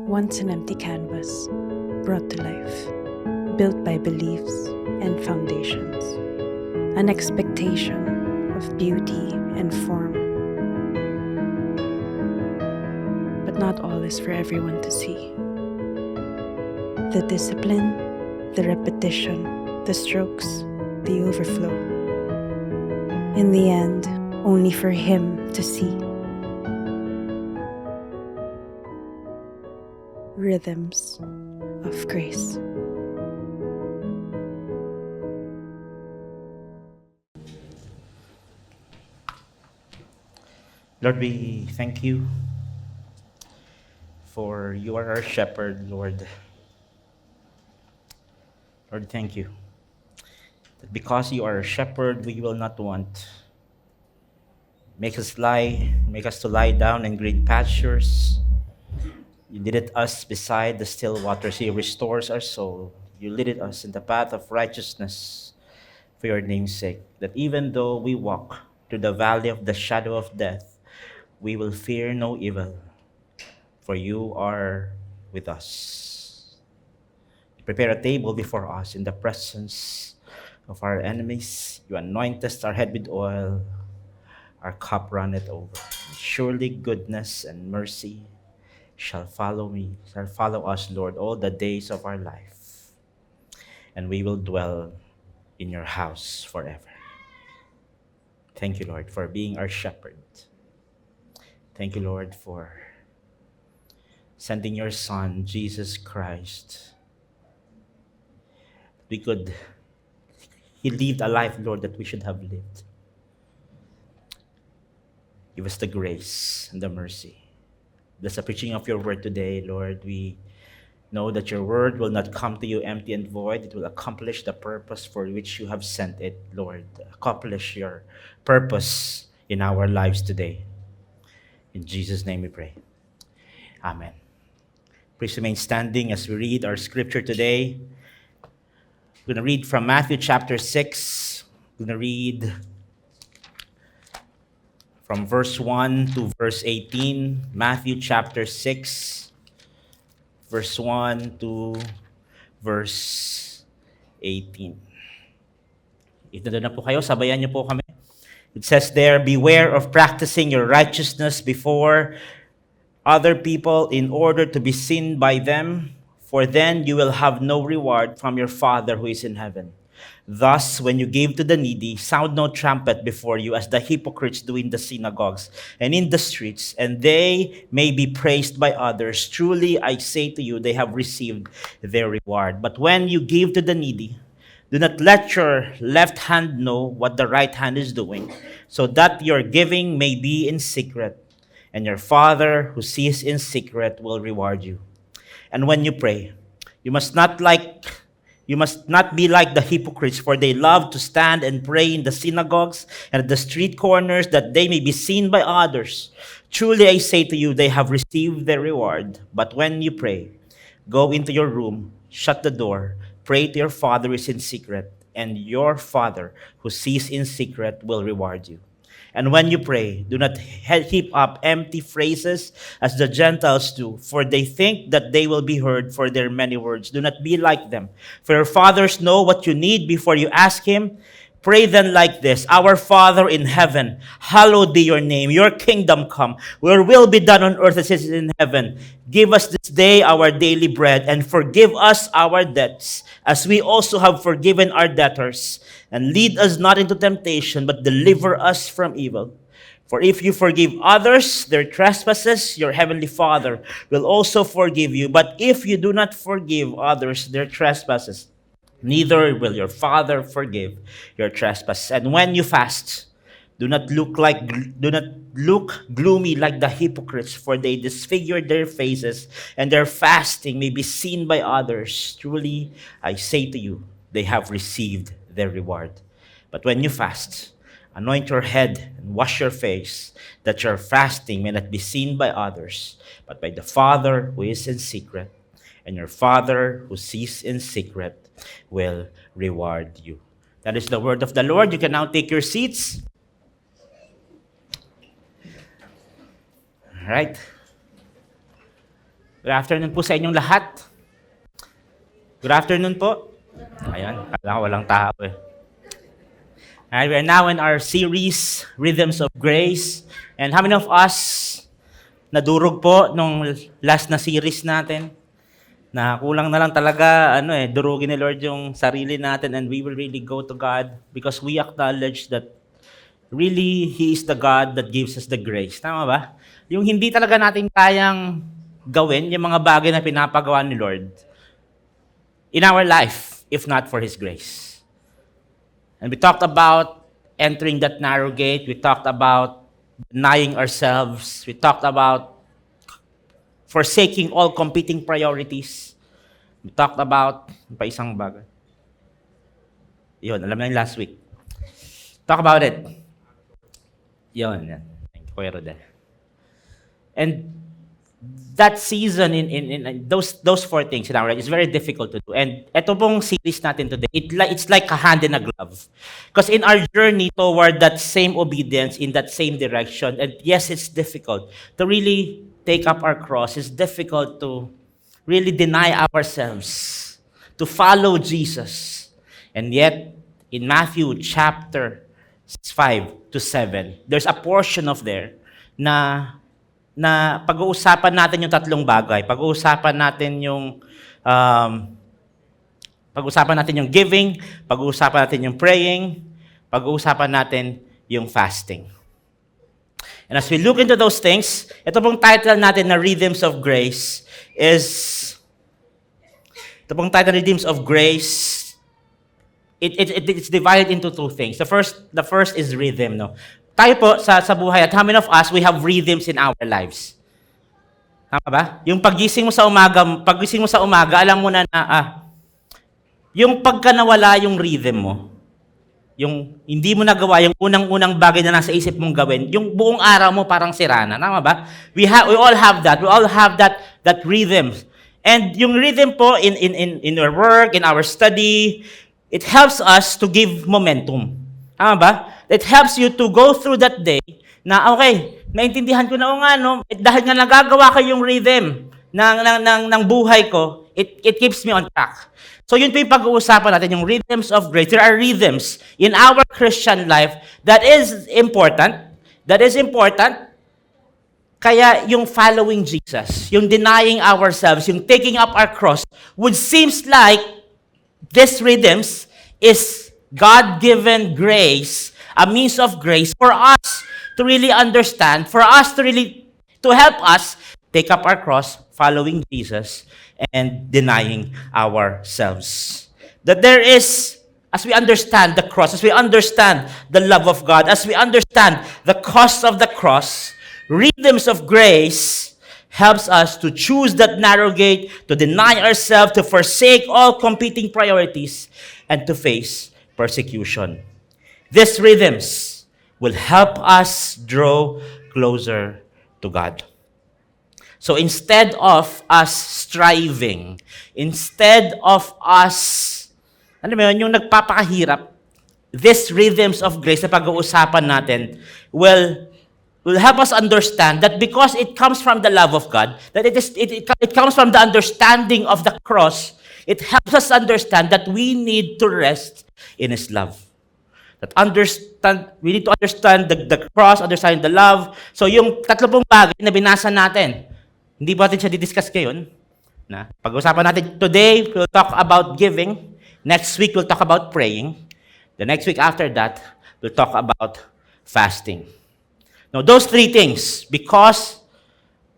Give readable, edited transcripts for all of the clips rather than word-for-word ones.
Once an empty canvas, brought to life, built by beliefs and foundations, an expectation of beauty and form. But not all is for everyone to see. The discipline, the repetition, the strokes, the overflow. In the end, only for him to see. Rhythms of Grace. Lord, we thank you for you are our shepherd, Lord. Lord, thank you that because you are a shepherd, we will not want. Make us to lie down in green pastures. You leaded us beside the still waters. You restores our soul. You leaded us in the path of righteousness for your name's sake. That even though we walk through the valley of the shadow of death, we will fear no evil, for you are with us. You prepare a table before us in the presence of our enemies. You anoint us our head with oil. Our cup runneth over. Surely goodness and mercy shall follow us, Lord, all the days of our life. And we will dwell in your house forever. Thank you, Lord, for being our shepherd. Thank you, Lord, for sending your Son, Jesus Christ. He lived a life, Lord, that we should have lived. Give us the grace and the mercy. Bless the preaching of your word today, Lord. We know that your word will not come to you empty and void. It will accomplish the purpose for which you have sent it, Lord. Accomplish your purpose in our lives today. In Jesus' name we pray. Amen. Please remain standing as we read our scripture today. We're going to read from Matthew chapter 6. We're going to read from verse 1 to verse 18. Matthew chapter 6, verse 1 to verse 18. If nandun na po kayo, sabayan niyo po kami. It says there, beware of practicing your righteousness before other people in order to be seen by them, for then you will have no reward from your Father who is in heaven. Thus, when you give to the needy, sound no trumpet before you, as the hypocrites do in the synagogues and in the streets, and they may be praised by others. Truly, I say to you, they have received their reward. But when you give to the needy, do not let your left hand know what the right hand is doing, so that your giving may be in secret, and your Father who sees in secret will reward you. And when you pray, you must not be like the hypocrites, for they love to stand and pray in the synagogues and at the street corners, that they may be seen by others. Truly I say to you, they have received their reward. But when you pray, go into your room, shut the door, pray to your Father who is in secret, and your Father who sees in secret will reward you. And when you pray, do not heap up empty phrases as the Gentiles do, for they think that they will be heard for their many words. Do not be like them, for your fathers know what you need before you ask him. Pray then like this: Our Father in heaven, hallowed be your name. Your kingdom come. Your will be done on earth as it is in heaven. Give us this day our daily bread, and forgive us our debts, as we also have forgiven our debtors. And lead us not into temptation, but deliver us from evil. For if you forgive others their trespasses, your heavenly Father will also forgive you. But if you do not forgive others their trespasses, neither will your Father forgive your trespasses. And when you fast, do not look gloomy like the hypocrites, for they disfigure their faces, and their fasting may be seen by others. Truly, I say to you, they have received their reward. But when you fast, anoint your head and wash your face, that your fasting may not be seen by others, but by the Father who is in secret. And your Father who sees in secret will reward you. That is the word of the Lord. You can now take your seats. All Alright? Good afternoon po sa inyong lahat. Good afternoon po. Ayan, kala ko walang tao eh. Alright, we are now in our series, Rhythms of Grace. And how many of us nadurog po nung last na series natin? Na kulang na lang talaga, durugin ni Lord yung sarili natin, and we will really go to God because we acknowledge that really, He is the God that gives us the grace. Tama ba? Yung hindi talaga natin kayang gawin, yung mga bagay na pinapagawa ni Lord in our life, if not for His grace. And we talked about entering that narrow gate. We talked about denying ourselves. We talked about forsaking all competing priorities. We talked about, pa isang bagay. Yun, alam na yung last week. Talk about it. Yun, yan. Thank you, Kuya Rodel. And that season in those four things in our life is very difficult to do. And ito pong series natin today, it's like a hand in a glove. Because in our journey toward that same obedience, in that same direction, and yes, it's difficult to really take up our cross. It's difficult to really deny ourselves, to follow Jesus. And yet, in Matthew chapter 5 to 7, there's a portion of there na pag-uusapan natin yung tatlong bagay. Pag-uusapan natin yung giving, pag-uusapan natin yung praying, pag-uusapan natin yung fasting. And as we look into those things, ito pong title natin na Rhythms of Grace it's divided into two things. The first is rhythm, no? Tayo po sa buhay, at how many of us we have rhythms in our lives? Tama ba? Yung pagising mo sa umaga, alam mo na yung pagka nawala yung rhythm mo, yung hindi mo nagawa yung unang-unang bagay na nasa isip mong gawin, yung buong araw mo parang sira na. Tama ba? We all have that. We all have that rhythm. And yung rhythm po in our work, in our study, it helps us to give momentum. Tama ba? It helps you to go through that day na, okay, naintindihan ko na dahil nga nagagawa ko yung rhythm ng buhay ko, it keeps me on track. So yun po yung pag-uusapan natin, yung rhythms of grace. There are rhythms in our Christian life that is important. Kaya yung following Jesus, yung denying ourselves, yung taking up our cross, would seems like these rhythms is God-given grace, a means of grace for us to really understand, for us to help us take up our cross, following Jesus, and denying ourselves. That there is, as we understand the cross, as we understand the love of God, as we understand the cost of the cross, rhythms of grace helps us to choose that narrow gate, to deny ourselves, to forsake all competing priorities, and to face persecution. These rhythms will help us draw closer to God. So instead of us striving, instead of us, yung nagpapakahirap, these rhythms of grace na pag-uusapan natin will help us understand that because it comes from the love of God, that it comes from the understanding of the cross, it helps us understand that we need to rest in His love. We need to understand the cross, understand the love. So yung tatlo pong bagay na binasa natin, hindi ba natin siya didiscuss ngayon? Pag-usapan natin today, we'll talk about giving. Next week, we'll talk about praying. The next week after that, we'll talk about fasting. Now, those three things, because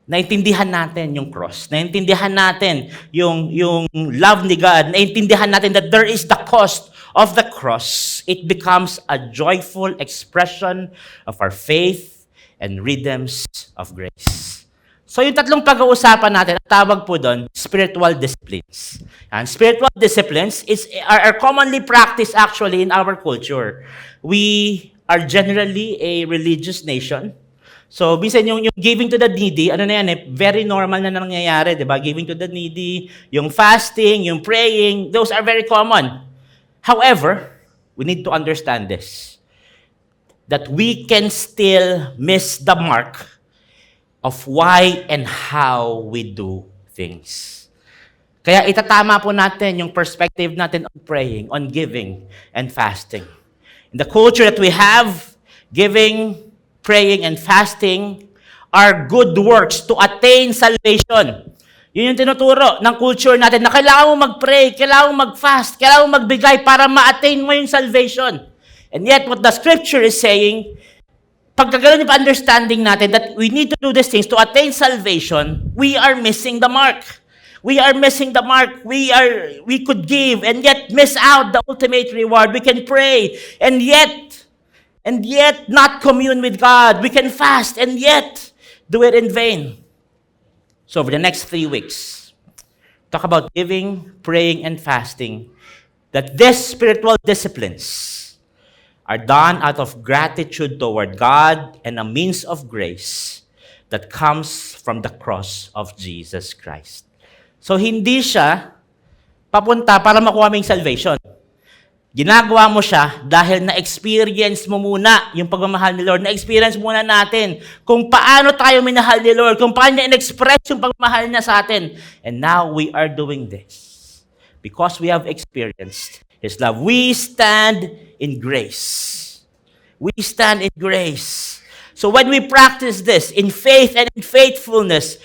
naintindihan natin yung cross, naintindihan natin yung love ni God, naintindihan natin that there is the cost of the cross, it becomes a joyful expression of our faith and rhythms of grace. So yung tatlong pag-uusapan natin, ang tawag po doon, spiritual disciplines. And spiritual disciplines are commonly practiced actually in our culture. We are generally a religious nation. So, minsan yung giving to the needy, very normal na nangyayari, di ba? Giving to the needy, yung fasting, yung praying, those are very common. However, we need to understand this, that we can still miss the mark of why and how we do things. Kaya itatama po natin yung perspective natin on praying, on giving, and fasting. In the culture that we have, giving, praying, and fasting are good works to attain salvation. Yun yung tinuturo ng culture natin na kailangan mo mag-pray, kailangan mo mag-fast, kailangan mo magbigay para ma-attain mo yung salvation. And yet, what the scripture is saying, pagkagalan yung understanding natin that we need to do these things to attain salvation, we are missing the mark. We are missing the mark. We could give and yet miss out the ultimate reward. We can pray and yet not commune with God. We can fast and yet do it in vain. So over the next 3 weeks, talk about giving, praying, and fasting, that these spiritual disciplines are done out of gratitude toward God and a means of grace that comes from the cross of Jesus Christ. So, hindi siya papunta para makuha mo yung salvation. Ginagawa mo siya dahil na-experience mo muna yung pagmamahal ni Lord. Na-experience muna natin kung paano tayo minahal ni Lord, kung paano niya in-express yung pagmamahal niya sa atin. And now, we are doing this. Because we have experienced His love. We stand in grace. We stand in grace. So, when we practice this in faith and in faithfulness,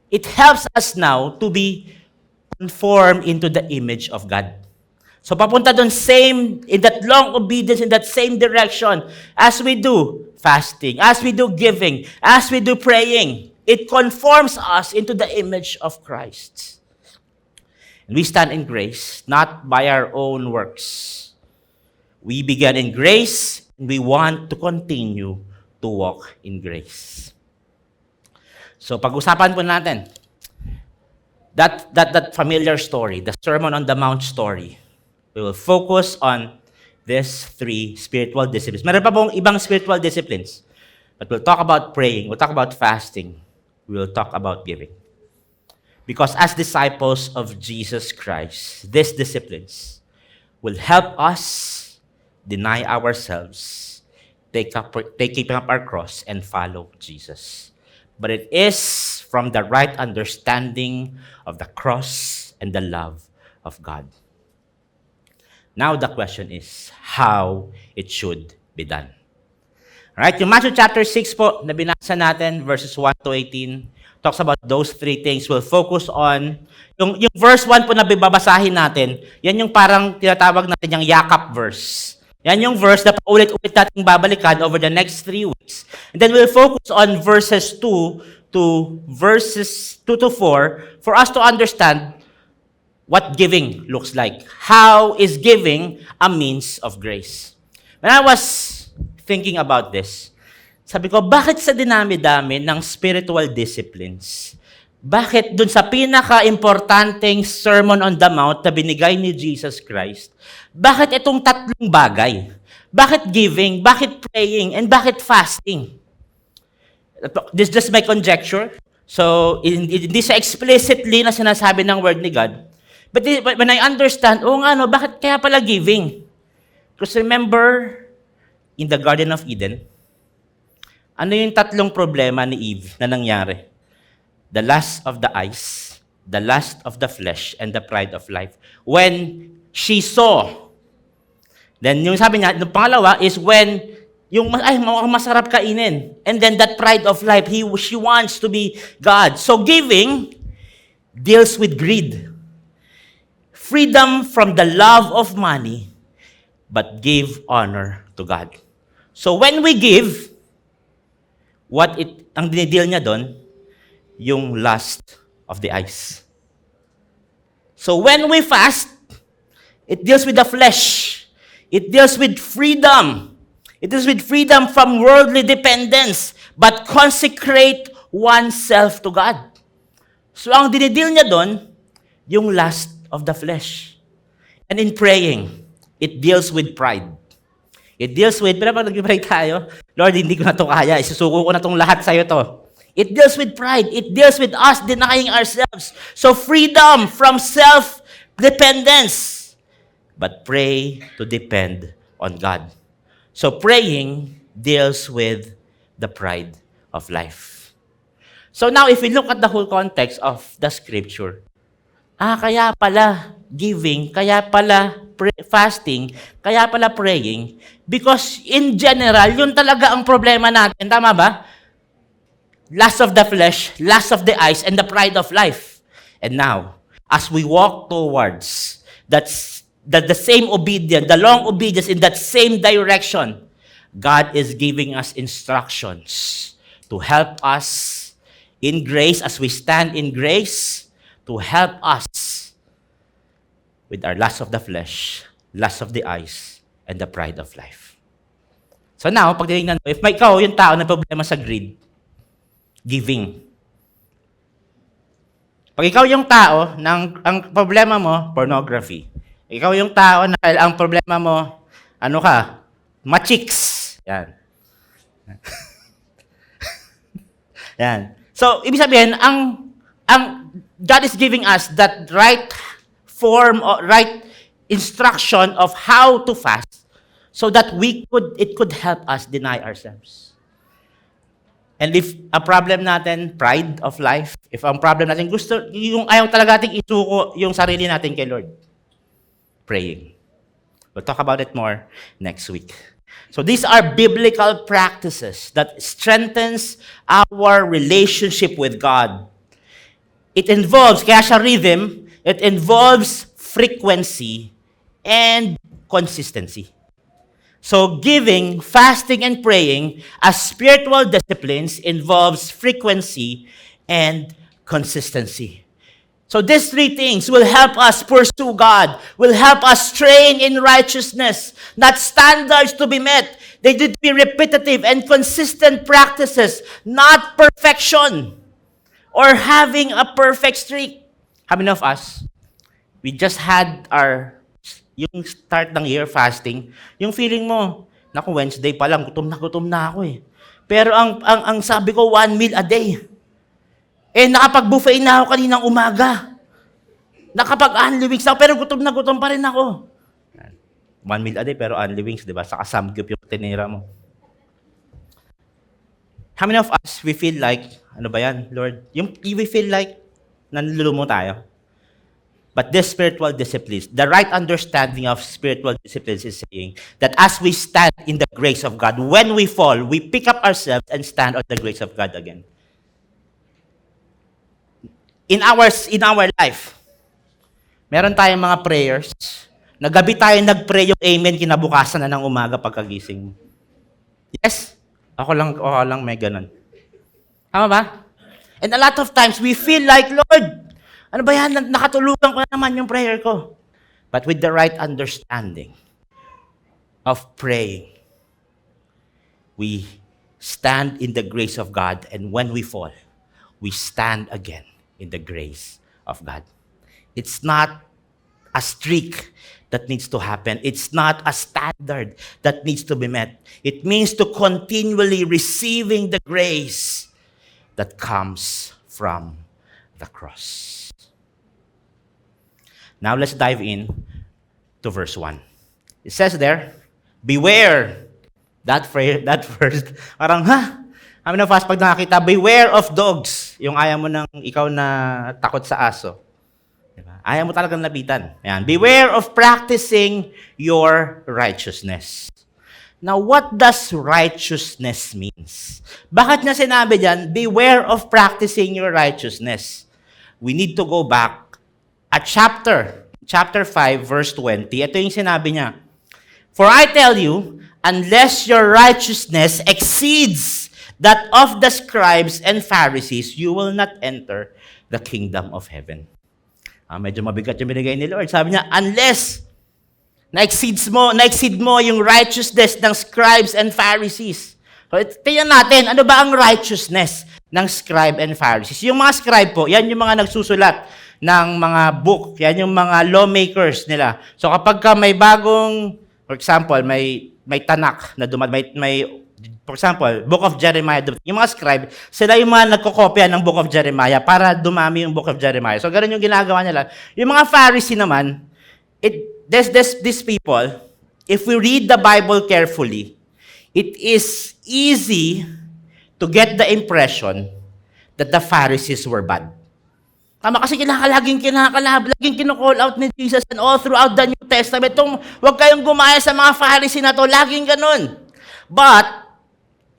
it helps us now to be conformed into the image of God. So papunta doon in that long obedience, in that same direction, as we do fasting, as we do giving, as we do praying, it conforms us into the image of Christ. And we stand in grace, not by our own works. We began in grace, and we want to continue to walk in grace. So pag-usapan po natin that familiar story, the Sermon on the Mount story. We will focus on these 3 spiritual disciplines. Meron pa pong ibang spiritual disciplines. But we'll talk about praying, we'll talk about fasting, we will talk about giving. Because as disciples of Jesus Christ, these disciplines will help us deny ourselves, taking up our cross, and follow Jesus. But it is from the right understanding of the cross and the love of God. Now the question is how it should be done. Alright, yung Matthew chapter 6 po, na binasa natin, verses 1 to 18, talks about those 3 things. We'll focus on, yung verse 1 po na bibabasahin natin, yan yung parang tinatawag natin yung yakap verse. Yan yung verse na paulit-ulit natin babalikan over the next 3 weeks. And then we'll focus on verses 2 to 4 for us to understand what giving looks like. How is giving a means of grace? When I was thinking about this, sabi ko, bakit sa dinami-dami ng spiritual disciplines, bakit dun sa pinaka-importanteng Sermon on the Mount na binigay ni Jesus Christ, bakit itong 3 bagay? Bakit giving? Bakit praying? And bakit fasting? This is just my conjecture. So, hindi siya explicitly na sinasabi ng word ni God. But when I understand, bakit kaya pala giving? Because remember, in the Garden of Eden, ano yung 3 problema ni Eve na nangyari? The lust of the eyes, the lust of the flesh, and the pride of life. When she saw, then yung sabi niya, yung pangalawa is when yung masarap kainin. And then that pride of life, she wants to be God. So giving deals with greed. Freedom from the love of money, but give honor to God. So when we give, ang dinideal niya doon, yung lust of the eyes. So when we fast, it deals with the flesh. It deals with freedom. It deals with freedom from worldly dependence, but consecrate oneself to God. So ang dinideal niya doon, yung lust of the flesh. And in praying, it deals with pride. It deals with, pero pag nag-pray tayo, Lord, hindi ko na to kaya, isusuko ko na tong lahat sa'yo to. It deals with pride. It deals with us denying ourselves. So freedom from self-dependence. But pray to depend on God. So praying deals with the pride of life. So now, if we look at the whole context of the scripture, kaya pala giving, kaya pala fasting, kaya pala praying, because in general, yun talaga ang problema natin. Tama ba? Lust of the flesh, lust of the eyes, and the pride of life. And now, as we walk towards the same obedience, the long obedience in that same direction, God is giving us instructions to help us in grace as we stand in grace, to help us with our lust of the flesh, lust of the eyes, and the pride of life. So now, pag tinignan mo, if may ikaw yung tao na problema sa greed, giving. Pag ikaw yung tao, ang problema mo, pornography. Ikaw yung tao na ang problema mo, ma-chicks. Yan. Yan. So, ibig sabihin, ang God is giving us that right form or right instruction of how to fast so that it could help us deny ourselves. And if a problem natin, pride of life, if ang problem natin, yung ayaw talaga natin isuko yung sarili natin kay Lord, praying. We'll talk about it more next week. So these are biblical practices that strengthens our relationship with God. It involves, kaya siya rhythm, it involves frequency and consistency. So giving, fasting, and praying as spiritual disciplines involves frequency and consistency. So these three things will help us pursue God, will help us train in righteousness, not standards to be met. They need to be repetitive and consistent practices, not perfection or having a perfect streak. How many of us, we just had yung start ng year fasting, yung feeling mo, naku, Wednesday pa lang, gutom na ako eh. Pero ang sabi ko, 1 meal a day. Nakapag-buffet na ako kaninang umaga. Nakapag-only wings ako, pero gutom na gutom pa rin ako. 1 meal a day, pero only wings, di ba? Saka samgyup yung tinira mo. How many of us, we feel like, ano ba yan, Lord? We feel like, nanlulumo tayo. But this spiritual disciplines, the right understanding of spiritual disciplines is saying that as we stand in the grace of God, when we fall, we pick up ourselves and stand on the grace of God again. In our life, meron tayong mga prayers, na gabi tayo nag-pray yung amen, kinabukasan na ng umaga pagkagising mo. Yes? Ako lang may ganun. Tama ba? And a lot of times, we feel like, Lord, ano ba yan? Nakatulugan ko na naman yung prayer ko. But with the right understanding of praying, we stand in the grace of God, and when we fall, we stand again in the grace of God. It's not a streak that needs to happen. It's not a standard that needs to be met. It means to continually receiving the grace that comes from the cross. Now let's dive in to verse 1. It says there, beware. That first, parang, Kami na fast pag nakakita, beware of dogs. Yung ayaw mo ikaw na takot sa aso. Diba? Ayaw mo talagang lapitan. Ayan. Beware of practicing your righteousness. Now, what does righteousness means? Bakit niya sinabi diyan, beware of practicing your righteousness? We need to go back at chapter 5, verse 20. Ito yung sinabi niya. For I tell you, unless your righteousness exceeds that of the scribes and Pharisees, you will not enter the kingdom of heaven. Medyo mabigat yung binigay ni Lord. Sabi niya, unless na-exceed mo yung righteousness ng scribes and Pharisees. So, tingnan natin, ano ba ang righteousness ng scribe and Pharisees? Yung mga scribe po, yan yung mga nagsusulat ng mga book. Yan yung mga lawmakers nila. So kapag may bagong, for example, may tanak na for example, Book of Jeremiah, yung mga scribe, sila yung mga nagkokopya ng Book of Jeremiah para dumami yung Book of Jeremiah. So ganoon yung ginagawa nila. Yung mga Pharisee naman, these people, if we read the Bible carefully, it is easy to get the impression that the Pharisees were bad. Tama, kasi laging kino-call out ni Jesus and all throughout the New Testament, huwag kayong gumaya sa mga Pharisee na to, laging ganun. But,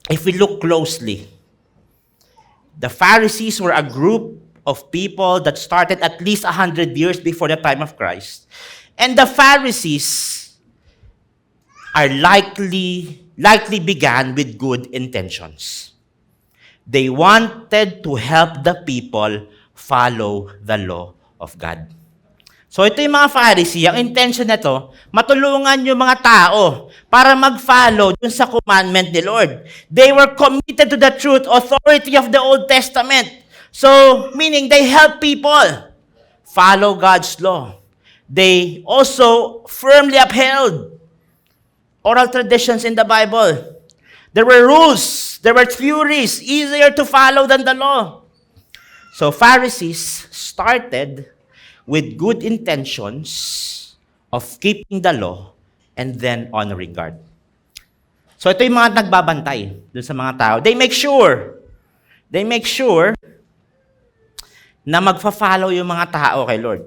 if we look closely, the Pharisees were a group of people that started at least 100 years before the time of Christ. And the Pharisees are likely began with good intentions. They wanted to help the people follow the law of God. So ito yung mga Pharisee, ang intention nito, matulungan yung mga tao para mag-follow dun sa commandment ni Lord. They were committed to the truth, authority of the Old Testament. So, meaning they help people follow God's law. They also firmly upheld oral traditions in the Bible. There were rules, there were theories, easier to follow than the law. So Pharisees started with good intentions of keeping the law and then honoring God. So ito yung mga nagbabantay dun sa mga tao. They make sure na magfa-follow yung mga tao kay Lord.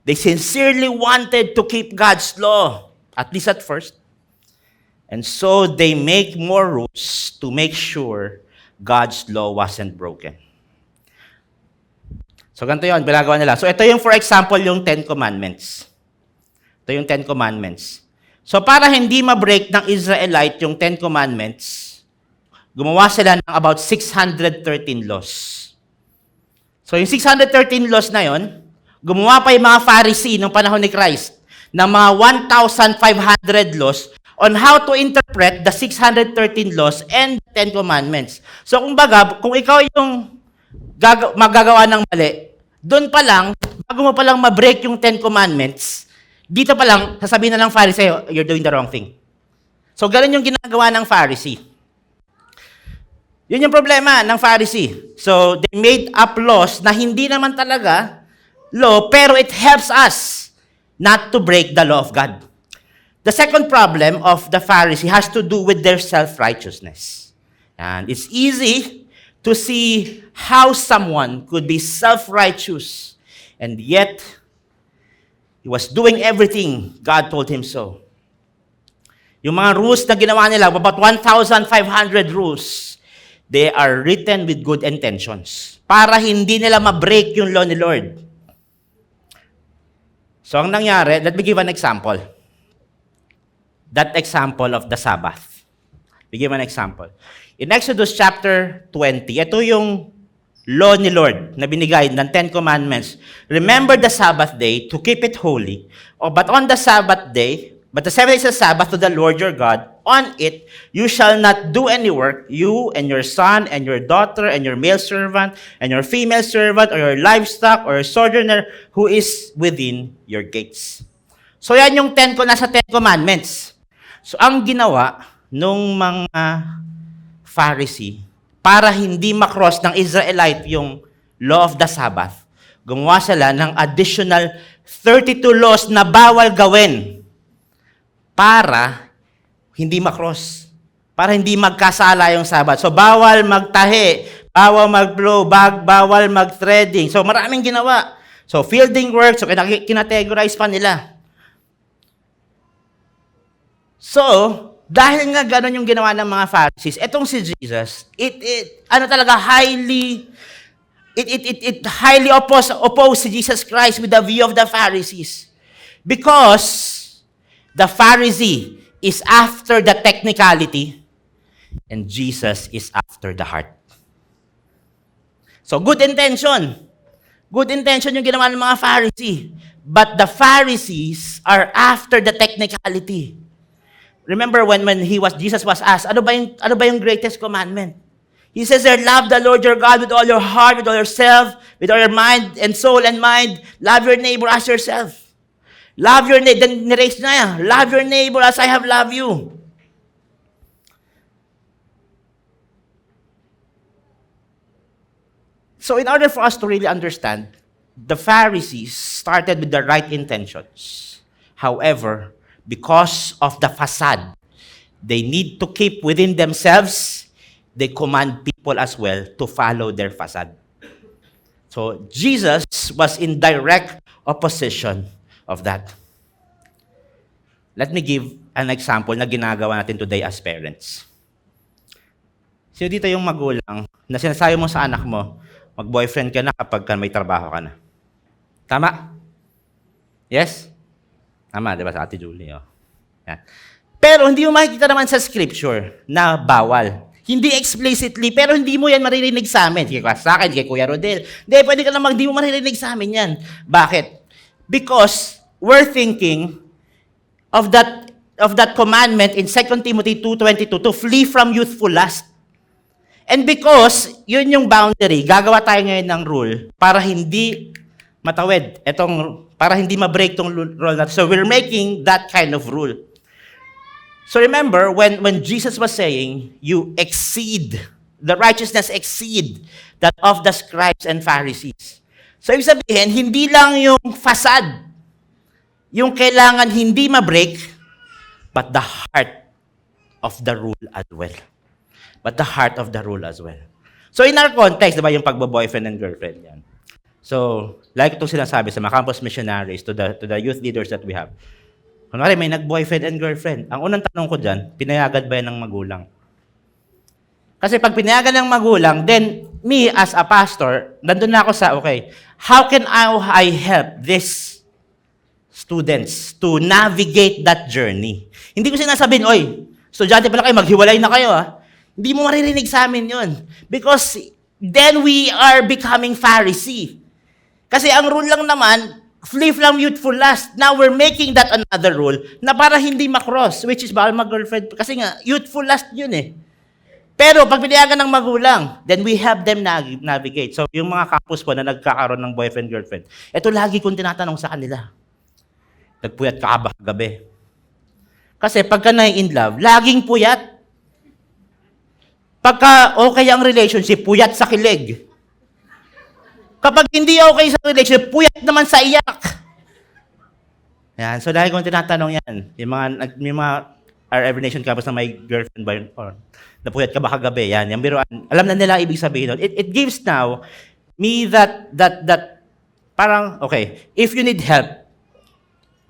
They sincerely wanted to keep God's law, at least at first. And so they make more rules to make sure God's law wasn't broken. So ganito yun, ginagawa nila. So ito yung, for example, yung 10 Commandments. Ito yung 10 Commandments. So para hindi ma-break ng Israelite yung 10 Commandments, gumawa sila ng about 613 laws. So yung 613 laws na yon, gumawa pa yung mga Pharisee nung panahon ni Christ ng mga 1,500 laws on how to interpret the 613 laws and 10 Commandments. So kung ikaw yung magagawa ng mali, doon pa lang, bago mo pa lang ma-break yung 10 Commandments, dito pa lang, sasabihin na ng Pharisee, you're doing the wrong thing. So, ganun yung ginagawa ng Pharisee. Yun yung problema ng Pharisee. So, they made up laws na hindi naman talaga law, pero it helps us not to break the law of God. The second problem of the Pharisee has to do with their self-righteousness. And it's easy to see how someone could be self-righteous and yet he was doing everything God told him so. Yung mga rules na ginawa nila, about 1,500 rules, they are written with good intentions para hindi nila ma-break yung law ni Lord. So ang nangyari, let me give an example. That example of the Sabbath. We give an example. In Exodus chapter 20, ito yung law ni Lord na binigay ng 10 Commandments. Remember the Sabbath day to keep it holy. But on the Sabbath day, but the 7 days of Sabbath to the Lord your God, on it you shall not do any work, you and your son and your daughter and your male servant and your female servant or your livestock or your sojourner who is within your gates. So yan yung nasa 10 Commandments. So ang ginawa nung mga Pharisee, para hindi makross ng Israelite yung law of the Sabbath, gumawa sila ng additional 32 laws na bawal gawin para hindi makross, para hindi magkasala yung Sabbath. So bawal magtahi, bawal mag-blow bag, bawal mag-threading. So maraming ginawa. So fielding work, so kinategorize pa nila. So, dahil nga gano'n yung ginawa ng mga Pharisees, etong si Jesus, it highly oppose si Jesus Christ with the view of the Pharisees. Because the Pharisee is after the technicality and Jesus is after the heart. So, good intention. Good intention yung ginawa ng mga Pharisee. But the Pharisees are after the technicality. Remember when Jesus was asked, ano ba yung greatest commandment? He says there, love the Lord your God with all your heart, with all yourself, with all your mind and soul and mind. Love your neighbor as yourself. Love your neighbor. Then nirace na yan. Love your neighbor as I have loved you. So in order for us to really understand, the Pharisees started with the right intentions. However, because of the facade they need to keep within themselves, they command people as well to follow their facade. So Jesus was in direct opposition of that. Let me give an example na ginagawa natin today as parents. Sino dito yung magulang na sinasabi mo sa anak mo, mag-boyfriend ka na kapag may trabaho ka na? Tama? Yes? Tama, di ba sa Ate Julie? Oh. Yan. Pero hindi mo makikita naman sa scripture na bawal. Hindi explicitly, pero hindi mo yan maririnig sa amin. Sa akin, kay Kuya Rodel. Hindi, pwede ka naman, hindi mo maririnig sa amin yan. Bakit? Because we're thinking of that commandment in 2 Timothy 2:22 to flee from youthful lust. And because yun yung boundary, gagawa tayo ngayon ng rule para hindi matawid. Para hindi ma-break tong rule natin. So we're making that kind of rule. So remember, when Jesus was saying, you exceed, the righteousness exceed that of the scribes and Pharisees. So ibig sabihin, hindi lang yung facade, yung kailangan hindi ma-break, but the heart of the rule as well. But the heart of the rule as well. So in our context, diba yung pagbo-boyfriend and girlfriend yan. So, like itong sinasabi sa mga campus missionaries, to the youth leaders that we have, kunwari may nag-boyfriend and girlfriend, ang unang tanong ko dyan, pinayagan ba yan ng magulang? Kasi pag pinayagan ng magulang, then me as a pastor, nandun na ako sa, okay, how can I help these students to navigate that journey? Hindi ko sinasabihin, oy, estudyante pala kayo, maghiwalay na kayo, ha? Hindi mo maririnig sa amin yun. Because then we are becoming Pharisee. Kasi ang rule lang naman, flee from youthful lust. Now we're making that another rule na para hindi makross, which is bawal mag-girlfriend. Kasi nga, youthful lust yun eh. Pero pag pinayagan ng magulang, then we have them navigate. So yung mga campus po na nagkakaroon ng boyfriend-girlfriend, ito lagi kong tinatanong sa kanila. Nagpuyat ka ba gabi? Kasi pagka na-in love, laging puyat. Pagka okay ang relationship, puyat sa kilig. Kapag hindi okay sa relationship, puyat naman sa iyak. Yan. So dahil kung tinatanong yan, yung mga Our Every Nation campus na may girlfriend ba yun? Or napuyat ka ba kagabi? Yan. Yung biruan. Alam na nila ibig sabihin nun. It gives now me that parang, okay, if you need help,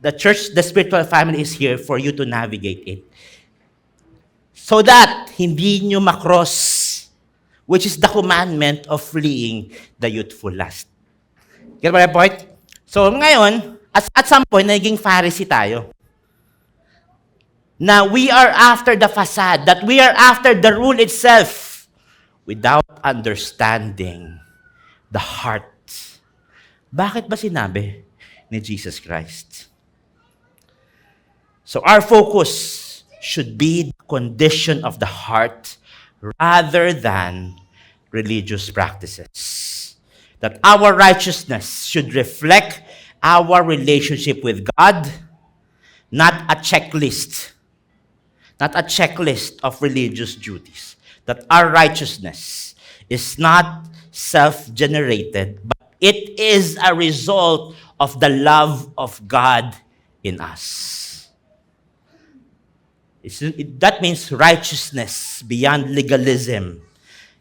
the church, the spiritual family is here for you to navigate it. So that hindi nyo makross, which is the commandment of fleeing the youthful lust. Get my point? So ngayon, at some point, naging Pharisee tayo. Na we are after the facade, that we are after the rule itself, without understanding the heart. Bakit ba sinabi ni Jesus Christ? So our focus should be the condition of the heart rather than religious practices. That our righteousness should reflect our relationship with God, not a checklist. Not a checklist of religious duties. That our righteousness is not self-generated, but it is a result of the love of God in us. That means righteousness beyond legalism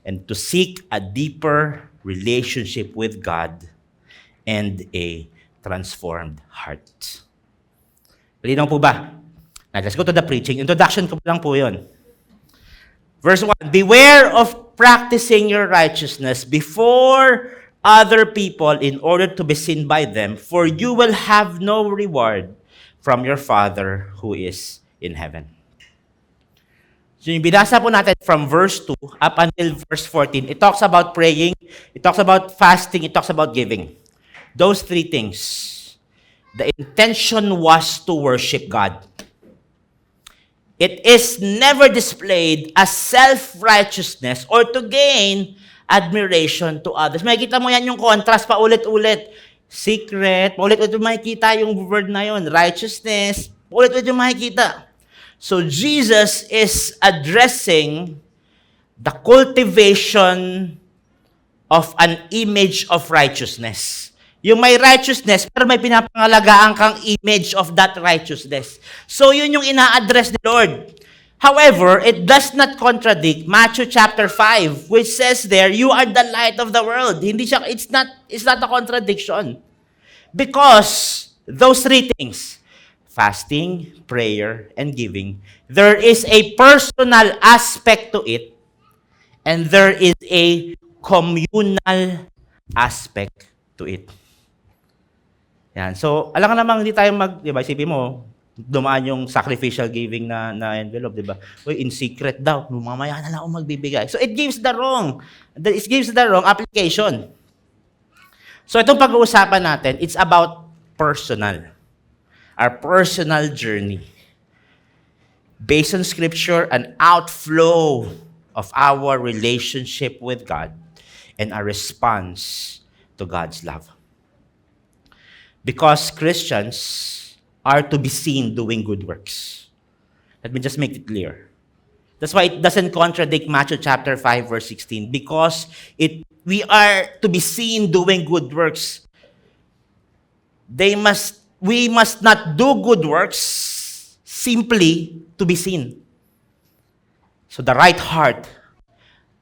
and to seek a deeper relationship with God and a transformed heart. Malinaw po ba? Now, let's go to the preaching. Introduction ko lang po yun. Verse 1, beware of practicing your righteousness before other people in order to be seen by them, for you will have no reward from your Father who is in heaven. So yung binasa po natin from verse 2 up until verse 14, it talks about praying, it talks about fasting, it talks about giving. Those three things. The intention was to worship God. It is never displayed as self-righteousness or to gain admiration to others. Makikita mo yan yung contrast paulit-ulit. Secret, paulit-ulit makikita yung word na yun. Righteousness, paulit-ulit yung makikita. So Jesus is addressing the cultivation of an image of righteousness. Yung may righteousness, pero may pinapangalagaan kang image of that righteousness. So yun yung ina-address ni Lord. However, it does not contradict Matthew chapter 5, which says there, you are the light of the world. It's not a contradiction. Because those three things, fasting, prayer, and giving, there is a personal aspect to it, and there is a communal aspect to it. Yan. So, alam ka namang hindi tayo di ba, isipin mo, dumaan yung sacrificial giving na envelope, di ba? Uy, in secret daw, mamaya na lang ako magbibigay. So, it gives the wrong application. So, itong pag-uusapan natin, it's about personal. Our personal journey. Based on Scripture, an outflow of our relationship with God and our response to God's love. Because Christians are to be seen doing good works. Let me just make it clear. That's why it doesn't contradict Matthew chapter 5, verse 16. Because we are to be seen doing good works. We must not do good works simply to be seen. So the right heart,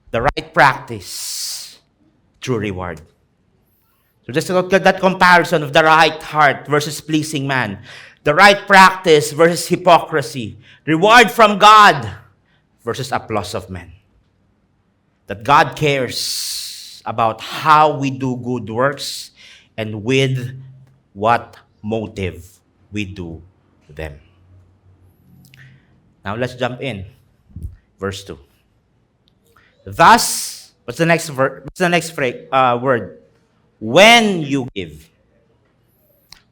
the right practice, true reward. So just look at that comparison of the right heart versus pleasing man. The right practice versus hypocrisy. Reward from God versus applause of men. That God cares about how we do good works and with what motive we do them. Now let's jump in. Verse 2. Thus, what's the next word? When you give.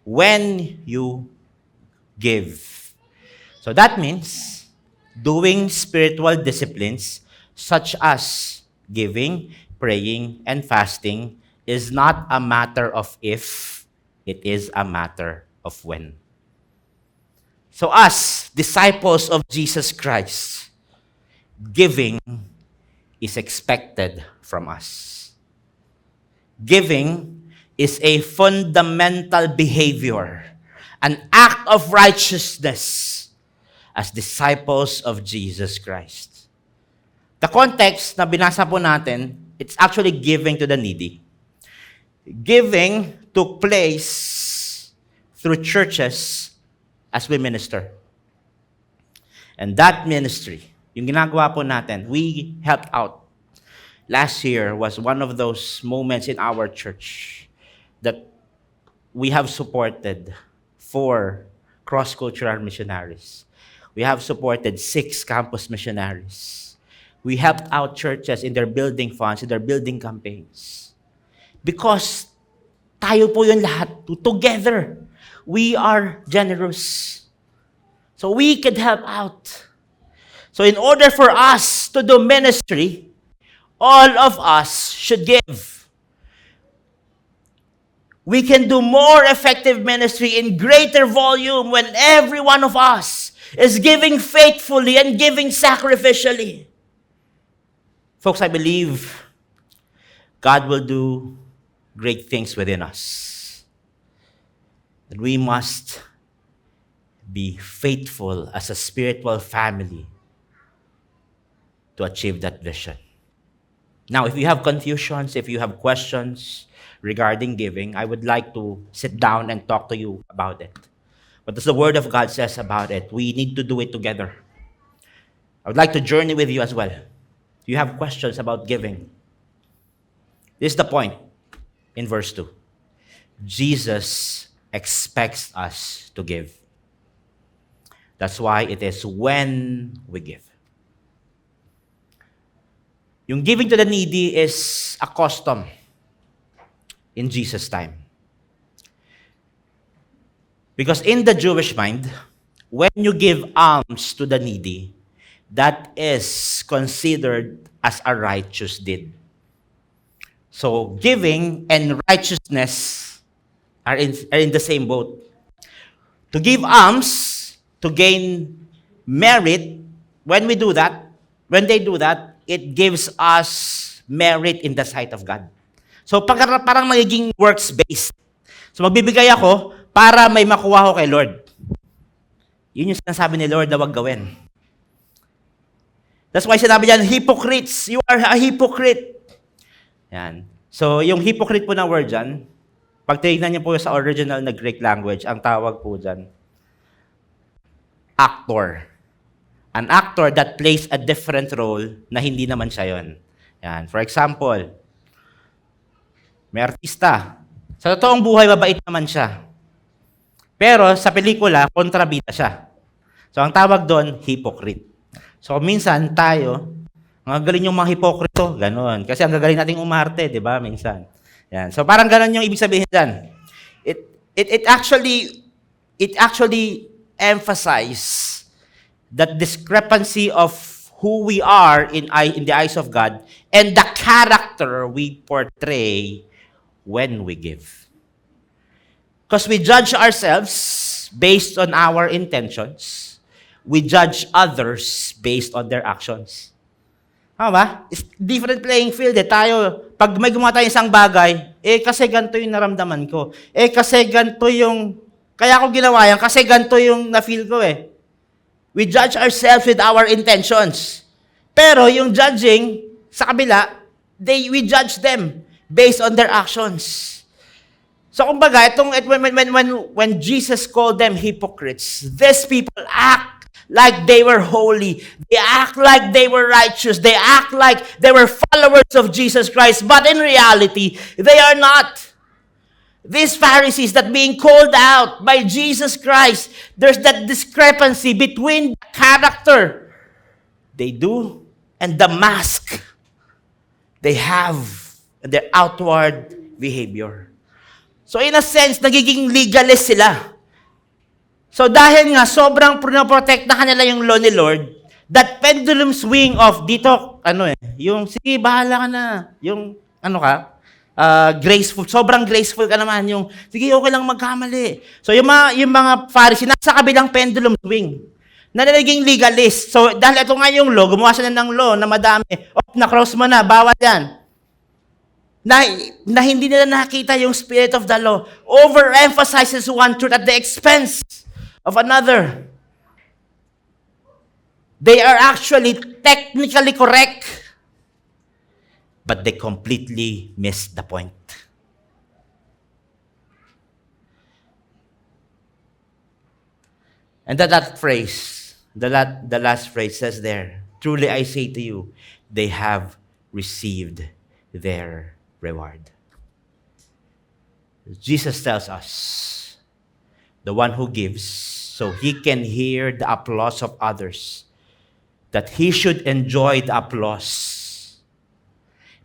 When you give. So that means doing spiritual disciplines such as giving, praying, and fasting is not a matter of if, it is a matter of when. So us, disciples of Jesus Christ, giving is expected from us. Giving is a fundamental behavior, an act of righteousness as disciples of Jesus Christ. The context na binasa po natin, it's actually giving to the needy. Giving took place through churches as we minister. And that ministry, yung ginagawa po natin, we helped out. Last year was one of those moments in our church that we have supported 4 cross-cultural missionaries. We have supported 6 campus missionaries. We helped out churches in their building funds, in their building campaigns. Because tayo po yun lahat. Together, we are generous. So we could help out. So in order for us to do ministry, all of us should give. We can do more effective ministry in greater volume when every one of us is giving faithfully and giving sacrificially. Folks, I believe God will do great things within us. That we must be faithful as a spiritual family to achieve that vision. Now, if you have confusions, if you have questions regarding giving, I would like to sit down and talk to you about it. What does the Word of God says about it? We need to do it together. I would like to journey with you as well. If you have questions about giving, this is the point in verse 2. Jesus expects us to give. That's why it is when we give. Yung giving to the needy is a custom in Jesus' time. Because in the Jewish mind, when you give alms to the needy, that is considered as a righteous deed. So giving and righteousness are in the same boat. To give alms, to gain merit, when they do that, it gives us merit in the sight of God. So parang magiging works-based. So magbibigay ako para may makuha ko kay Lord. Yun yung sinasabi ni Lord na wag gawin. That's why sinabi niyan, hypocrites. You are a hypocrite. Yan. So, yung hypocrite po na word dyan, pag tinignan niyo po sa original na Greek language, ang tawag po dyan, actor. An actor that plays a different role na hindi naman siya yun. Yan. For example, may artista. Sa totoong buhay, mabait naman siya. Pero sa pelikula, kontrabida siya. So, ang tawag doon, hypocrite. So, minsan tayo, ang galing yung mga hipokrito, gano'n. Kasi ang gagaling nating umarte, di ba, minsan. Yan. So, parang gano'n yung ibig sabihin dyan. It actually emphasizes that discrepancy of who we are in the eyes of God and the character we portray when we give. Because we judge ourselves based on our intentions. We judge others based on their actions. Tama ba? It's different playing field eh. Tayo, pag may gumawa tayo isang bagay, kasi ganito yung naramdaman ko. Kasi ganito yung, kaya ako ginawa yan, kasi ganito yung na-feel ko eh. We judge ourselves with our intentions. Pero yung judging, sa kabila, we judge them based on their actions. So kumbaga, when Jesus called them hypocrites, these people act like they were holy. They act like they were righteous. They act like they were followers of Jesus Christ. But in reality, they are not. These Pharisees that being called out by Jesus Christ, there's that discrepancy between the character they do and the mask they have and their outward behavior. So in a sense, nagiging legalist sila. So dahil nga sobrang pinoprotektahan nila yung law ni Lord, that pendulum swing of dito, yung sige, bahala ka na, yung graceful, sobrang graceful ka naman, yung sige, okay lang magkamali. So yung mga Pharisee, nasa kabilang pendulum swing, na naging legalist. So dahil ito nga yung law, gumawa sila ng law na madami, na-cross mo na, bawal yan. Na hindi nila nakita yung spirit of the law, overemphasizes one truth at the expense of another. They are actually technically correct, but they completely miss the point. And that phrase, the last phrase says there, truly I say to you, they have received their reward. Jesus tells us, the one who gives, so he can hear the applause of others, that he should enjoy the applause,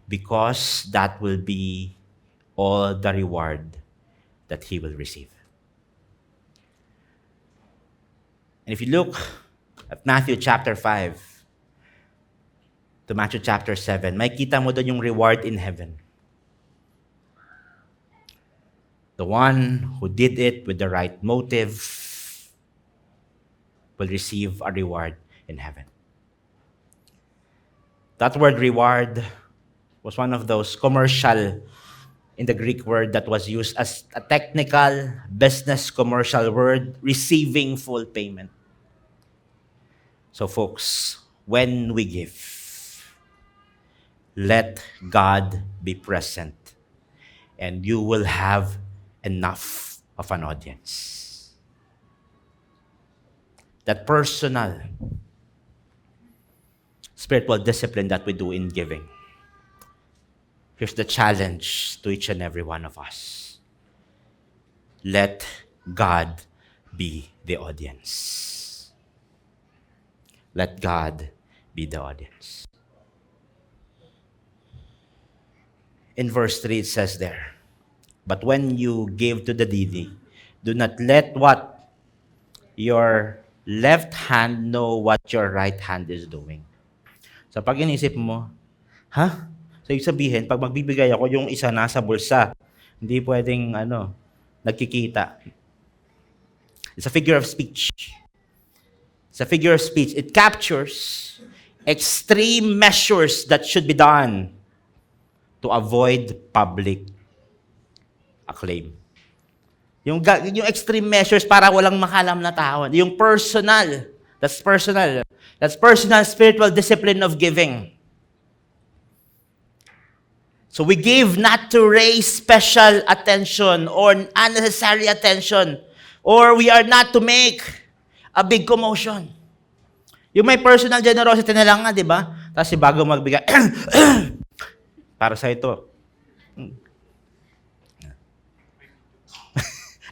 because that will be all the reward that he will receive. And if you look at Matthew chapter 5 to Matthew chapter 7, may kita mo doon yung reward in heaven. The one who did it with the right motive will receive a reward in heaven. That word reward was one of those commercial in the Greek word that was used as a technical business commercial word, receiving full payment. So folks, when we give, let God be present and you will have enough of an audience. That personal spiritual discipline that we do in giving. Here's the challenge to each and every one of us. Let God be the audience. Let God be the audience. In verse 3 it says there, but when you give to the needy, do not let what? Your left hand know what your right hand is doing. So pag inisip mo, So ibig sabihin, pag magbibigay ako, yung isa nasa bulsa, hindi pwedeng, nagkikita. It's a figure of speech. It's a figure of speech. It captures extreme measures that should be done to avoid public acclaim. Yung extreme measures para walang makalam na tao. Yung personal That's personal. That's personal spiritual discipline of giving. So we give not to raise special attention or unnecessary attention. Or we are not to make a big commotion. Yung may personal generosity na lang nga, di ba? Tapos bago magbigay, para sa ito.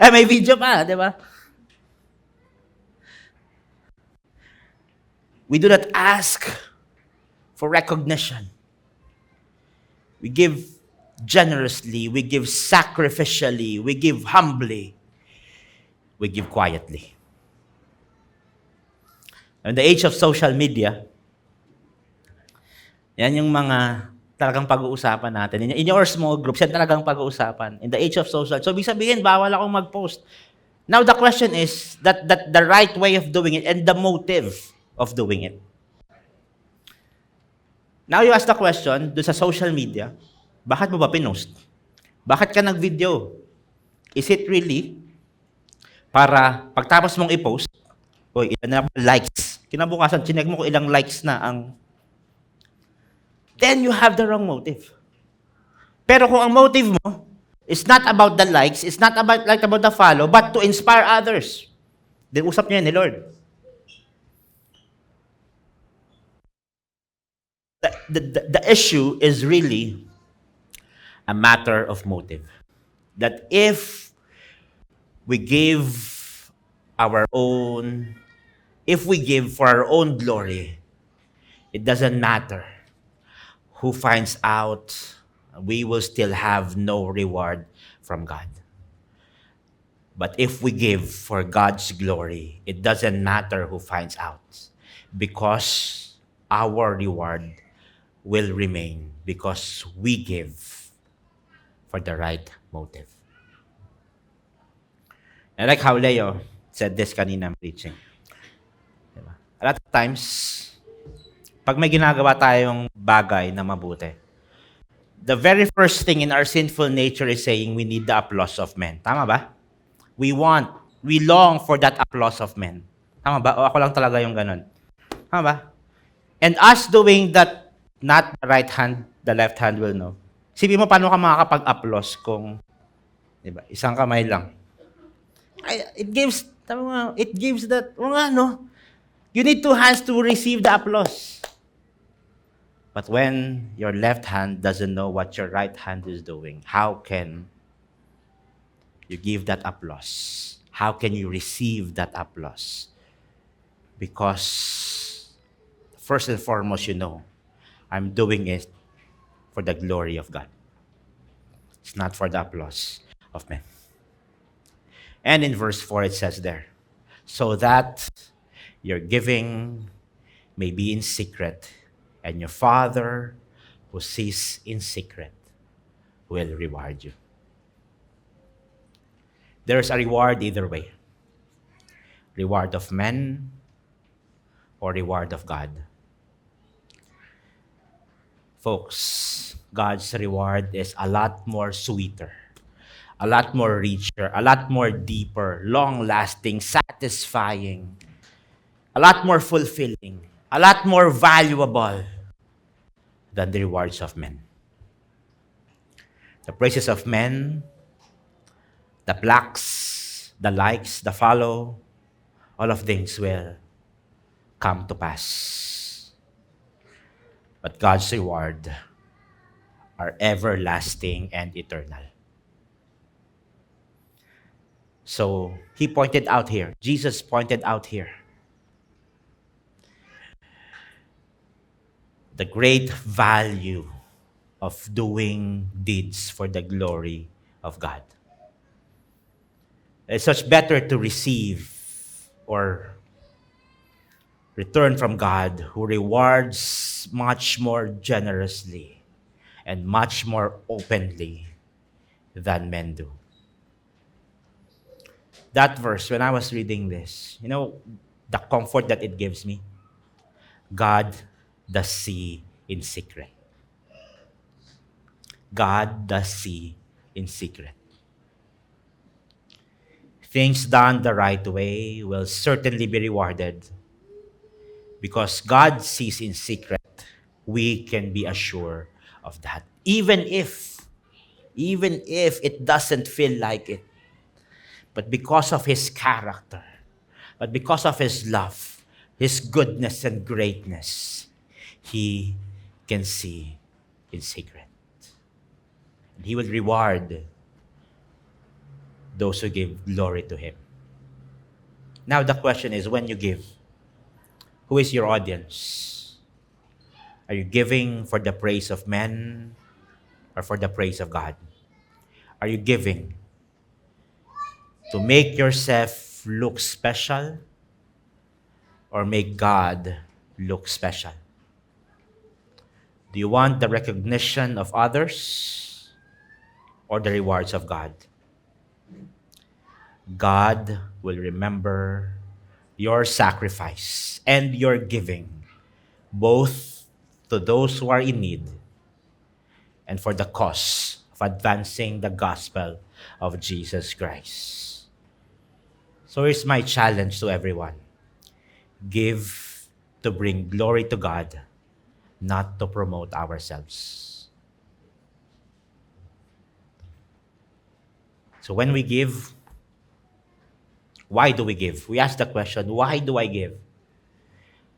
May video pa, di ba? We do not ask for recognition. We give generously, we give sacrificially, we give humbly, we give quietly. In the age of social media, yan yung mga talagang pag-uusapan natin. In your small groups, yan talagang pag-uusapan. In the age of social. So, ibig sabihin, bawal akong mag-post. Now, the question is that the right way of doing it and the motive of doing it. Now, you ask the question, doon sa social media, bakit mo ba pinost? Bakit ka nag-video? Is it really para pagtapos mong i-post, o ilan na likes, kinabukasan, chinek mo kung ilang likes na ang, then you have the wrong motive. Pero kung ang motive mo is not about the likes, it's not about the follow, but to inspire others, then usap niya ni Lord. The issue is really a matter of motive. That if we give for our own glory, it doesn't matter who finds out, we will still have no reward from God. But if we give for God's glory, it doesn't matter who finds out, because our reward will remain because we give for the right motive. And like how Leo said this kanina preaching. Diba? A lot of times, pag may ginagawa tayong bagay na mabuti, the very first thing in our sinful nature is saying we need the applause of men. Tama ba? We long for that applause of men. Tama ba? O ako lang talaga yung ganun. Tama ba? And us doing that, not the right hand, the left hand will know. Sipin mo, paano ka makakapag-applause kung, diba, isang kamay lang. It gives that, you need two hands to receive the applause. But when your left hand doesn't know what your right hand is doing, how can you give that applause? How can you receive that applause? Because first and foremost, I'm doing it for the glory of God. It's not for the applause of men. And in verse 4 it says there, so that your giving may be in secret, and your Father who sees in secret will reward you. There's a reward either way. Reward of men or reward of God. Folks, God's reward is a lot more sweeter, a lot more richer, a lot more deeper, long-lasting, satisfying, a lot more fulfilling, a lot more valuable than the rewards of men. The praises of men, the plaques, the likes, the follow, all of things will come to pass. But God's reward are everlasting and eternal. So, he pointed out here, Jesus pointed out here, the great value of doing deeds for the glory of God. It's much better to receive or return from God, who rewards much more generously and much more openly than men do. That verse, when I was reading this, the comfort that it gives me, God does see in secret. God does see in secret. Things done the right way will certainly be rewarded. Because God sees in secret, we can be assured of that. Even if it doesn't feel like it. But because of His character, but because of His love, His goodness and greatness, He can see in secret. And He will reward those who give glory to Him. Now the question is, when you give, who is your audience? Are you giving for the praise of men or for the praise of God? Are you giving to make yourself look special or make God look special? Do you want the recognition of others or the rewards of God? God will remember your sacrifice and your giving, both to those who are in need and for the cause of advancing the gospel of Jesus Christ. So here's my challenge to everyone. Give to bring glory to God, not to promote ourselves. So when we give, why do we give? We ask the question, why do I give?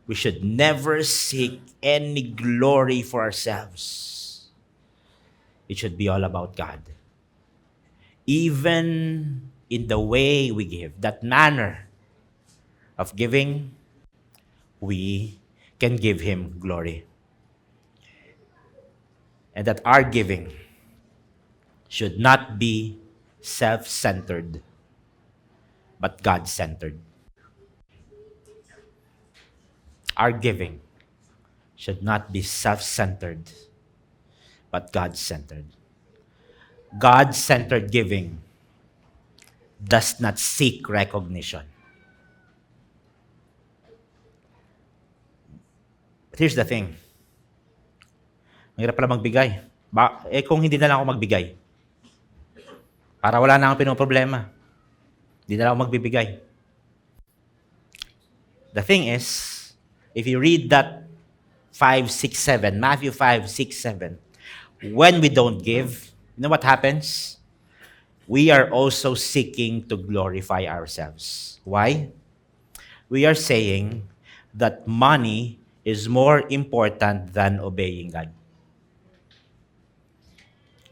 We should never seek any glory for ourselves. It should be all about God. Even in the way we give, that manner of giving, we can give Him glory. And that our giving should not be self-centered, but God-centered. Our giving should not be self-centered, but God-centered. God-centered giving does not seek recognition. But here's the thing. Mahirap pala magbigay. Kung hindi na lang ako magbigay, para wala na akong pinoproblema, hindi na lang ako magbibigay. The thing is, if you read that 5, 6, 7, Matthew 5, 6, 7, when we don't give, you know what happens? We are also seeking to glorify ourselves. Why? We are saying that money is more important than obeying God.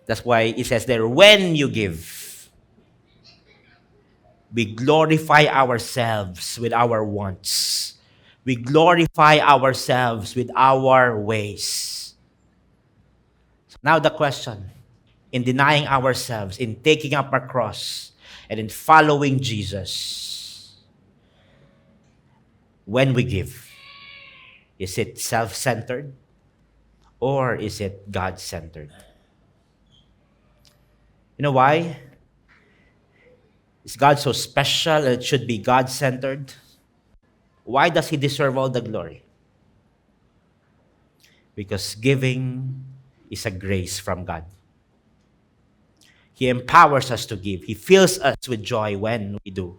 That's why it says there, when you give, we glorify ourselves with our wants. We glorify ourselves with our ways. So now the question, in denying ourselves, in taking up our cross, and in following Jesus, when we give, is it self-centered or is it God-centered? You know why? Is God so special that it should be God-centered? Why does He deserve all the glory? Because giving is a grace from God. He empowers us to give. He fills us with joy when we do.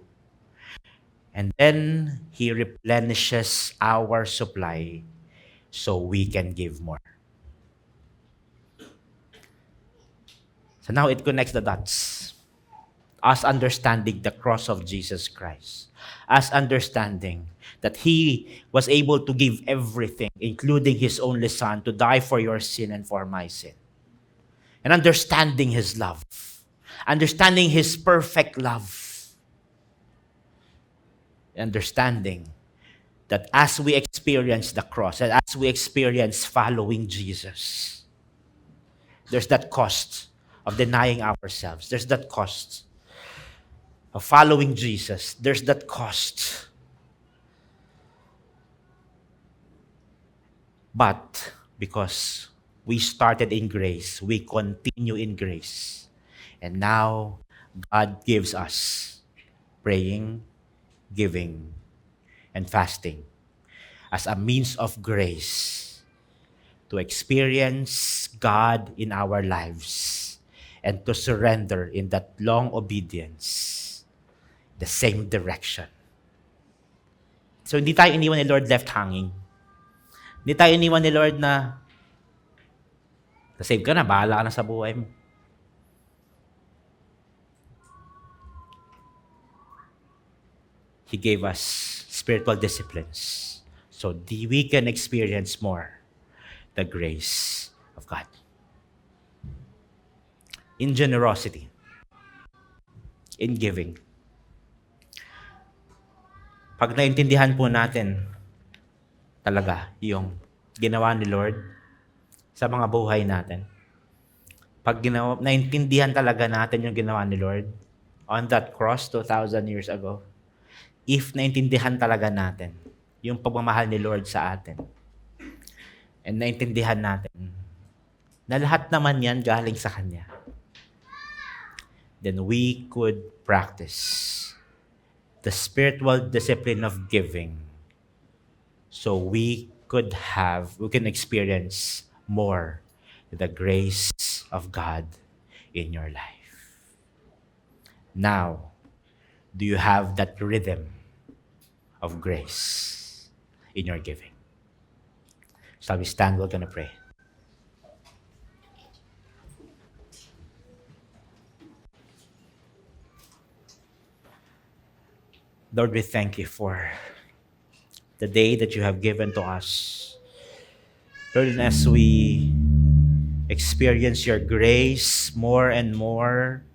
And then He replenishes our supply so we can give more. So now it connects the dots. Us understanding the cross of Jesus Christ. Us understanding that He was able to give everything, including His only Son, to die for your sin and for my sin. And understanding His love. Understanding His perfect love. Understanding that as we experience the cross, and as we experience following Jesus, there's that cost of denying ourselves. There's that cost of following Jesus. There's that cost. But because we started in grace, we continue in grace. And now God gives us praying, giving, and fasting as a means of grace to experience God in our lives and to surrender in that long obedience the same direction. So hindi tayo iniwan ni Lord left hanging. Hindi tayo iniwan ni Lord na save ka na, bahala ka na sa buhay mo. He gave us spiritual disciplines so we can experience more the grace of God. In generosity, in giving. Pag naintindihan po natin talaga yung ginawa ni Lord sa mga buhay natin, pag naintindihan talaga natin yung ginawa ni Lord on that cross 2,000 years ago, if naintindihan talaga natin yung pagmamahal ni Lord sa atin, and naintindihan natin na lahat naman yan galing sa Kanya, then we could practice the spiritual discipline of giving so we can experience more the grace of God in your life. Now, do you have that rhythm of grace in your giving? So we stand, we're going to pray. Lord, we thank you for the day that you have given to us. Lord, and as we experience your grace more and more,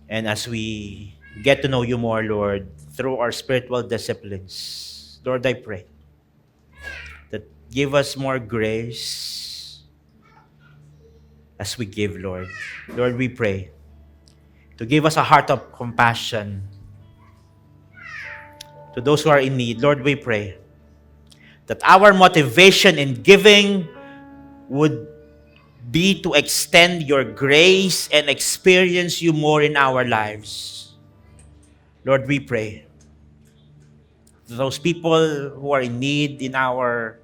and as we get to know you more, Lord, through our spiritual disciplines, Lord, I pray that give us more grace as we give, Lord. Lord, we pray to give us a heart of compassion to those who are in need. Lord, we pray that our motivation in giving would be to extend your grace and experience you more in our lives. Lord, we pray to those people who are in need in our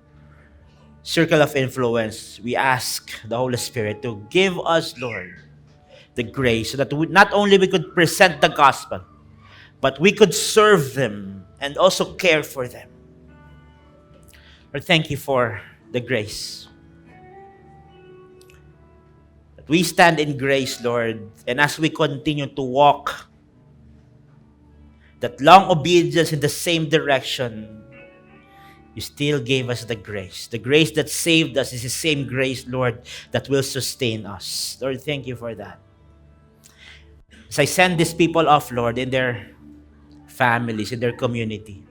circle of influence, we ask the Holy Spirit to give us, Lord, the grace so that not only we could present the gospel, but we could serve them and also care for them. Lord, thank you for the grace. That we stand in grace, Lord, and as we continue to walk that long obedience in the same direction, you still gave us the grace. The grace that saved us is the same grace, Lord, that will sustain us. Lord, thank you for that. As I send these people off, Lord, in their families, in their community,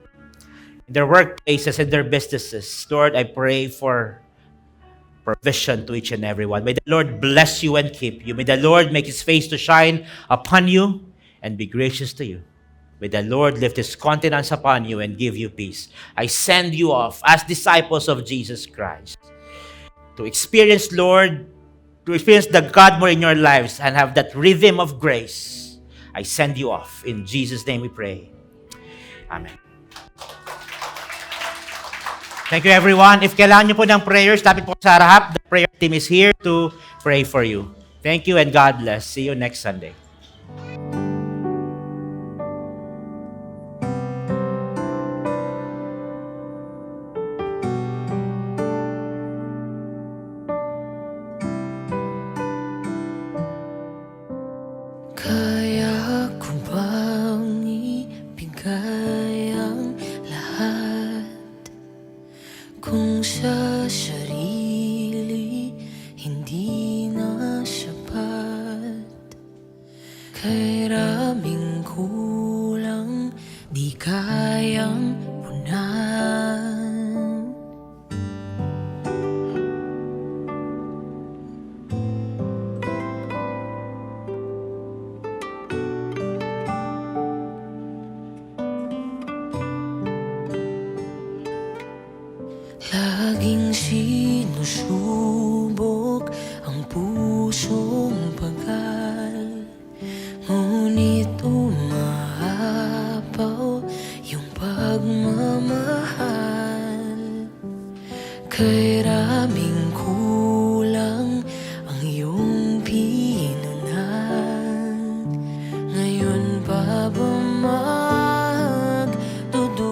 in their workplaces, in their businesses, Lord, I pray for provision to each and every one. May the Lord bless you and keep you. May the Lord make His face to shine upon you and be gracious to you. May the Lord lift His countenance upon you and give you peace. I send you off as disciples of Jesus Christ to experience, Lord, to experience the God more in your lives and have that rhythm of grace. I send you off. In Jesus' name we pray. Amen. Thank you, everyone. If kailangan nyo po ng prayers, lapit po sa harap. The prayer team is here to pray for you. Thank you and God bless. See you next Sunday. Kaya ko bang ibigay ang lahat kung sa sarili hindi na sapat? Kay raming kulang di kayang punan. Laging sinusubok ang pusong pagal, ngunit umahapaw yung pagmamahal. Kay raming kulang ang iyong pinunan, ngayon pa ba magdududa?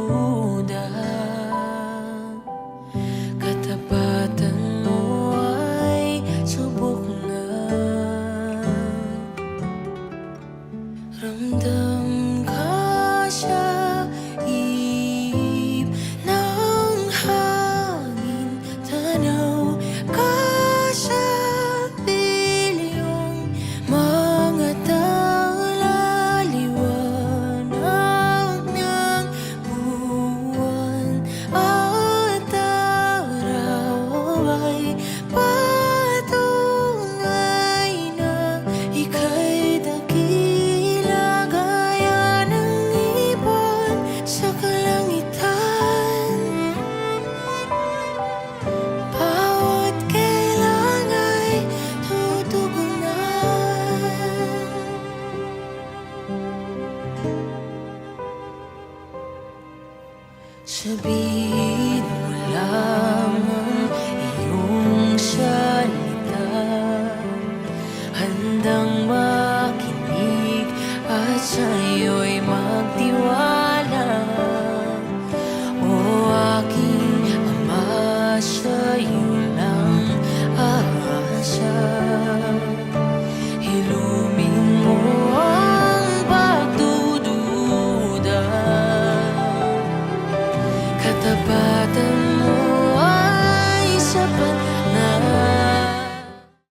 sa'yo'y magtiwala.